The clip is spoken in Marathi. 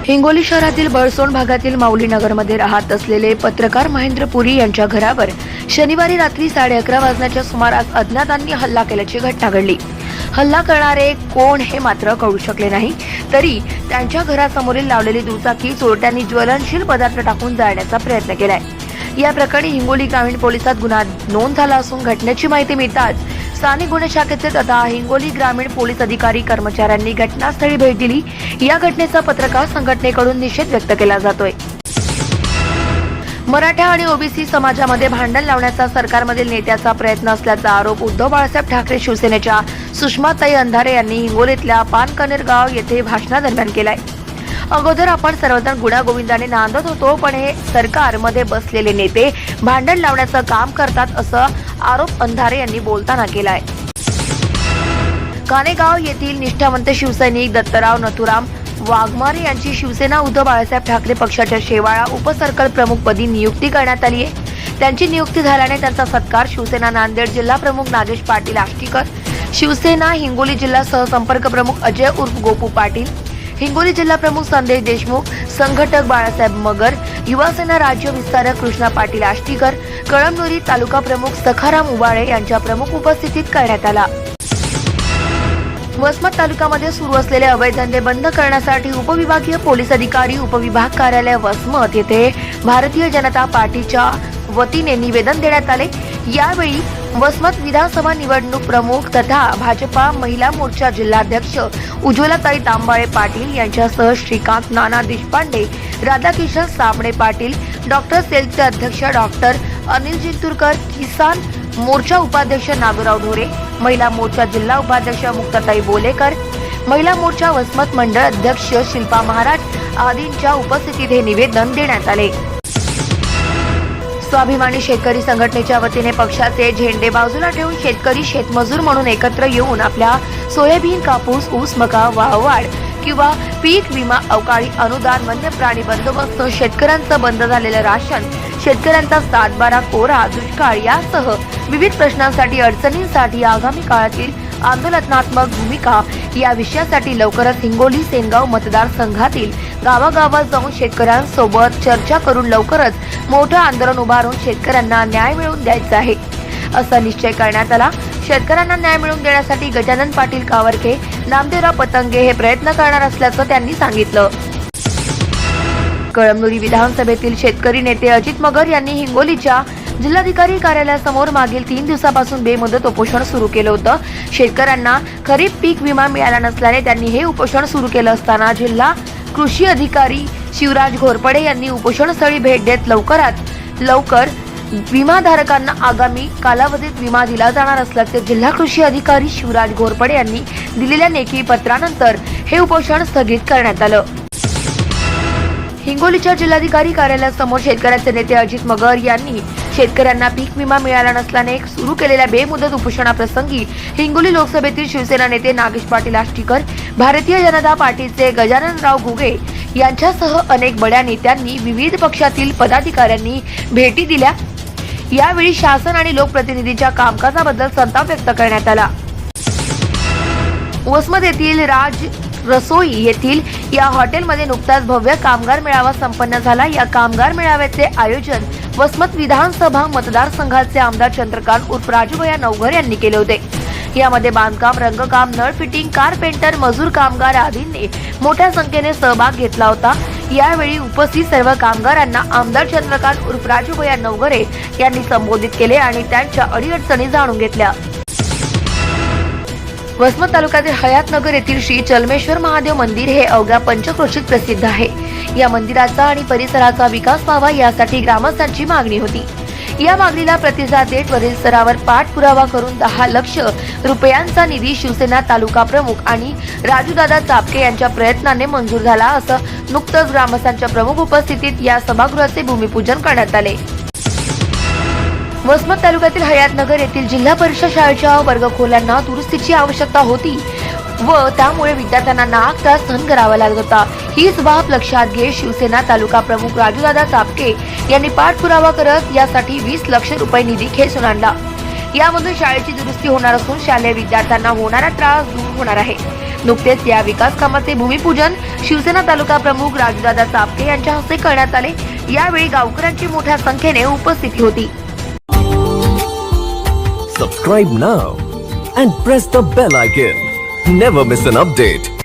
हिंगोली शहरातील बळसोंड भागातील माऊली नगरमध्ये राहत असलेले पत्रकार महेंद्र पुरी यांच्या घरावर शनिवारी रात्री 11:30 वाजण्याच्या सुमारास अज्ञातांनी हल्ला केल्याची घटना घडली। हल्ला करणारे कोण हे मात्र कळू शकले नाही, तरी त्यांच्या घरासमोरील लावलेली दुचाकी चोरट्यांनी ज्वलनशील पदार्थ टाकून जाळण्याचा प्रयत्न केलाय। या प्रकरणी हिंगोली ग्रामीण पोलिसात गुन्हा नोंद झाला असून घटनेची माहिती मिळताच स्थानिक गुन्हे शाखेचे तथा हिंगोली ग्रामीण पोलीस अधिकारी कर्मचाऱ्यांनी घटनास्थळी भेट दिली। या घटनेचा पत्रकार संघटनेकडून निषेध व्यक्त केला जातोय। मराठा आणि ओबीसी समाजामध्ये भांडण लावण्याचा सरकारमधील नेत्याचा प्रयत्न असल्याचा आरोप उद्धव बाळासाहेब ठाकरे शिवसेनेच्या सुषमाताई अंधारे यांनी हिंगोलीतल्या पानकनेर गाव येथे भाषणादरम्यान केलाय। अगोदर आपण सर्वजण गुण्यागोविंदाने नांदत होतो, पण हे सरकारमध्ये बसलेले नेते भांडण लावण्याचं काम करतात असा आरोप अंधारे यांनी बोलताना केलाय। कानेगाव येथील निष्ठावंत शिवसैनिक दत्तराव नथुराम वाघमारे यांची शिवसेना उद्धव बाळासाहेब ठाकरे पक्षाच्या शेवाळा उपसर्कल प्रमुखपदी नियुक्ती करण्यात आली आहे। त्यांची नियुक्ती झाल्याने त्यांचा सत्कार शिवसेना नांदेड जिल्हा प्रमुख नागेश पाटील आष्टीकर, शिवसेना हिंगोली जिल्हा सहसंपर्क प्रमुख अजय उर्फ गोपू पाटील, हिंगोली जिल्हा प्रमुख संदेश देशमुख, संघटक बाळासाहेब मगर, युवासेना राज्य विस्तारक कृष्णा पाटील आष्टीकर, कळमनुरी तालुका प्रमुख सखाराम उबाळे यांच्या प्रमुख उपस्थितीत करण्यात आला। वसमत तालुक्यामध्ये सुरू असलेले अवैध धंदे बंद करण्यासाठी उपविभागीय पोलीस अधिकारी उपविभाग कार्यालय वसमत येथे भारतीय जनता पार्टीच्या वतीने निवेदन देण्यात आले। यावेळी वसमत विधानसभा निवडणूक प्रमुख तथा भाजपा महिला मोर्चा जिल्हाध्यक्ष उज्ज्वलाताई तांबाळे पाटील यांच्यासह श्रीकांत नाना देशपांडे, राधाकिशन साबणे पाटील, डॉक्टर सेलचे अध्यक्ष डॉक्टर अनिल जिंतूरकर, किसान मोर्चा उपाध्यक्ष नागोराव ढोरे, महिला मोर्चा जिल्हा उपाध्यक्ष मुक्ताताई बोलेकर, महिला मोर्चा वसमत मंडळ अध्यक्ष शिल्पा महाराज आदींच्या उपस्थितीत हे निवेदन देण्यात आले। स्वाभिमानी शेतकरी संघटनेच्या वतीने पक्षाचे झेंडे बाजूला ठेवून शेतकरी शेतमजूर म्हणून एकत्र येऊन आपल्या सोयाबीन, कापूस, ऊस, मका, वाहवाड किंवा पीक विमा, अवकाळी अनुदान, वन्य प्राणी बंदोबस्त, शेतकऱ्यांचं बंद झालेलं राशन, शेतकऱ्यांचा 7/12, कोरा दुष्काळ यासह विविध प्रश्नांसाठी अडचणींसाठी आगामी काळातील आंदोलनात्मक भूमिका या विषयासाठी लवकरच हिंगोली सेनगाव मतदारसंघातील गावागावात जाऊन शेतकऱ्यांसोबत चर्चा करून लवकरच मोठं आंदोलन उभारून शेतकऱ्यांना न्याय मिळवून द्यायचा आहे असा निश्चय करण्यात आला। शेतकऱ्यांना न्याय मिळवून देण्यासाठी गजानन पाटील कावरके, नामदेवराव पतंगे हे प्रयत्न करणार असल्याचं त्यांनी सांगितलं। कळमनुरी विधानसभेतील शेतकरी नेते अजित मगर यांनी हिंगोलीच्या जिल्हाधिकारी कार्यालयासमोर मागील 3 दिवसापासून बेमुदत उपोषण सुरू केलं होतं। शेतकऱ्यांना खरीप पीक विमा मिळाला नसल्याने त्यांनी हे उपोषण सुरू केलं असताना जिल्हा कृषी अधिकारी शिवराज घोरपडे यांनी उपोषणस्थळी भेट देत लवकरात लवकर विमाधारकांना आगामी कालावधीत विमा दिला जाणार असल्याचे जिल्हा कृषी अधिकारी शिवराज घोरपडे यांनी दिलेल्या लेखी पत्रानंतर हे उपोषण स्थगित करण्यात आलं। हिंगोलीच्या जिल्हाधिकारी कार्यालयासमोर शेतकऱ्यांचे नेते अजित मगर यांनी शेतकऱ्यांना पीक विमा मिळाला नसल्याने सुरू केलेल्या बेमुदत उपोषणाप्रसंगी हिंगोली लोकसभेतील शिवसेना नेते नागेश पाटील आष्टीकर, भारतीय जनता पार्टीचे गजाननराव घुगे यांच्यासह अनेक बड्या नेत्यांनी विविध पक्षातील पदाधिकाऱ्यांनी भेटी दिल्या। यावेळी शासन आणि लोकप्रतिनिधींच्या कामकाजाबद्दल संताप व्यक्त करण्यात आला। वसमत येथील राज रसोई येथील या हॉटेलमध्ये नुकताच भव्य कामगार मेळावा संपन्न झाला। या कामगार मेळाव्याचे आयोजन वसमत विधानसभा मतदारसंघाचे आमदार चंद्रकांत उर्फ राजूभैया नवघर यांनी केले होते। यामध्ये बांधकाम, रंगकाम, नळ फिटिंग, कारपेंटर, मजूर कामगार आदींनी मोठ्या संख्येने सहभाग घेतला होता। यावेळी उपस्थित सर्व कामगारांना आमदार चंद्रकांत उर्फ राजूभैया नवघरे यांनी संबोधित केले आणि त्यांच्या अडीअडचणी जाणून घेतल्या। वसमत तालुक्यातील हयातनगर येथील श्री चलमेश्वर महादेव मंदिर हे अवघ्या पंचक्रोशीत प्रसिद्ध आहे। या मंदिराचा आणि परिसराचा विकास व्हावा यासाठी ग्रामस्थांची मागणी होती। या मागणीला प्रतिसाद देत वरील स्तरावर पाठपुरावा करून 10 लाख रुपयांचा निधी शिवसेना तालुका प्रमुख आणि राजूदादा चापके यांच्या प्रयत्नाने मंजूर झाला असं नुकतंच ग्रामस्थांच्या प्रमुख उपस्थितीत या सभागृहाचे भूमिपूजन करण्यात आले। वसमत तालुक्यातील हयातनगर येथील जिल्हा परिषद शाळेच्या वर्गखोल्यांना दुरुस्तीची आवश्यकता होती व त्यामुळे विद्यार्थ्यांना नाहक त्रास सहन करावा लागत होता। हीच बाब लक्षात घेत शिवसेना तालुका प्रमुख राजूदादा चापके यांनी पाठपुरावा करत यासाठी 20 लाख रुपये निधी खेचून आणला। यामधून शाळेची दुरुस्ती होणार असून शालेय विद्यार्थ्यांना होणारा त्रास दूर होणार आहे। नुकतेच या विकास कामाचे भूमिपूजन शिवसेना तालुका प्रमुख राजदादा चापके यांच्या हस्ते करण्यात आले। यावेळी गावकऱ्यांची मोठ्या संख्येने उपस्थिती होती। Subscribe now and press the bell icon. Never miss an update.